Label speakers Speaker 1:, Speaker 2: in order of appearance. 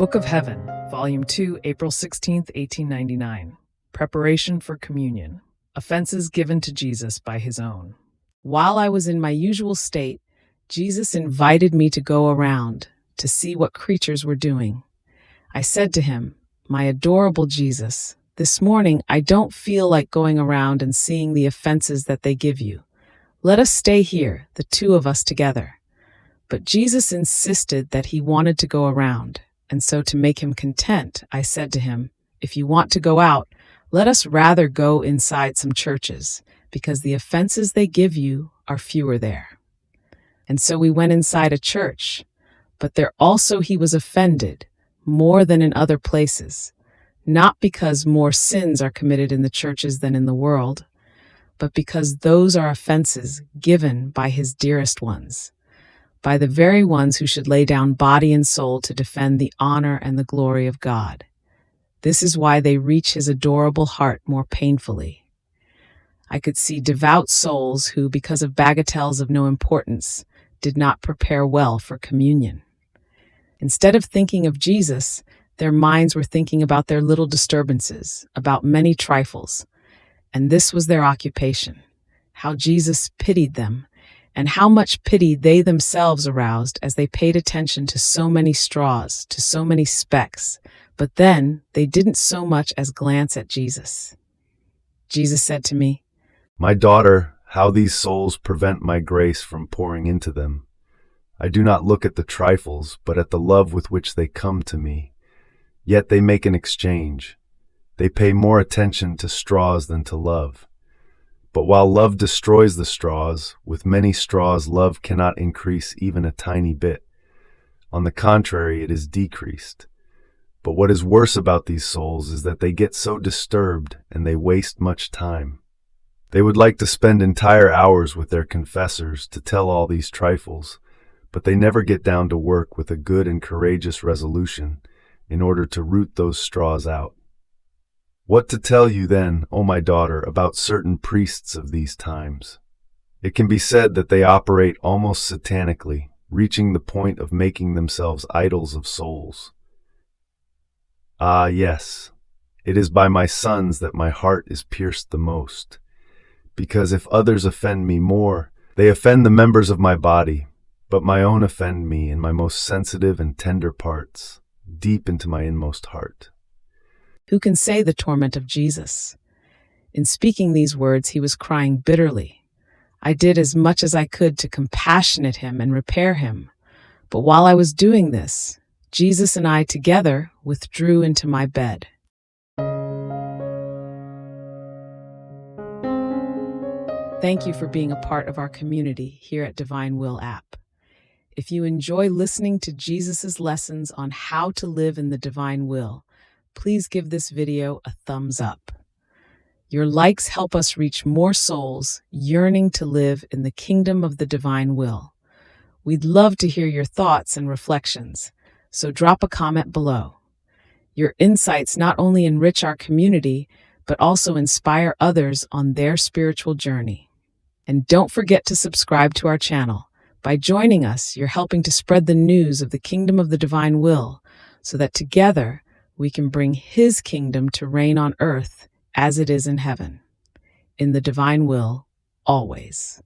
Speaker 1: Book of Heaven, Volume 2, April 16th, 1899. Preparation for Communion. Offenses given to Jesus by his own. While I was in my usual state, Jesus invited me to go around to see what creatures were doing. I said to him, "My adorable Jesus, this morning I don't feel like going around and seeing the offenses that they give you. Let us stay here, the two of us together." But Jesus insisted that he wanted to go around, and so to make him content, I said to him, "If you want to go out, let us rather go inside some churches, because the offenses they give you are fewer there." And so we went inside a church, but there also he was offended, more than in other places, not because more sins are committed in the churches than in the world, but because those are offenses given by his dearest ones, by the very ones who should lay down body and soul to defend the honor and the glory of God. This is why they reach his adorable heart more painfully. I could see devout souls who, because of bagatelles of no importance, did not prepare well for communion. Instead of thinking of Jesus, their minds were thinking about their little disturbances, about many trifles, and this was their occupation. How Jesus pitied them, and how much pity they themselves aroused as they paid attention to so many straws, to so many specks, but then they didn't so much as glance at Jesus. Jesus said to me,
Speaker 2: "My daughter, how these souls prevent my grace from pouring into them. I do not look at the trifles, but at the love with which they come to me. Yet they make an exchange. They pay more attention to straws than to love. But while love destroys the straws, with many straws love cannot increase even a tiny bit. On the contrary, it is decreased. But what is worse about these souls is that they get so disturbed and they waste much time. They would like to spend entire hours with their confessors to tell all these trifles, but they never get down to work with a good and courageous resolution in order to root those straws out. What to tell you then, O my daughter, about certain priests of these times? It can be said that they operate almost satanically, reaching the point of making themselves idols of souls. Ah, yes, it is by my sons that my heart is pierced the most, because if others offend me more, they offend the members of my body, but my own offend me in my most sensitive and tender parts, deep into my inmost heart.
Speaker 1: Who can say the torment of Jesus? In speaking these words, he was crying bitterly. I did as much as I could to compassionate him and repair him. But while I was doing this, Jesus and I together withdrew into my bed. Thank you for being a part of our community here at Divine Will app. If you enjoy listening to Jesus' lessons on how to live in the divine will, please give this video a thumbs up. Your likes help us reach more souls yearning to live in the kingdom of the divine will. We'd love to hear your thoughts and reflections, so drop a comment below. Your insights not only enrich our community, but also inspire others on their spiritual journey. And don't forget to subscribe to our channel. By joining us, you're helping to spread the news of the kingdom of the divine will, so that together we can bring his kingdom to reign on earth as it is in heaven. In the divine will, always.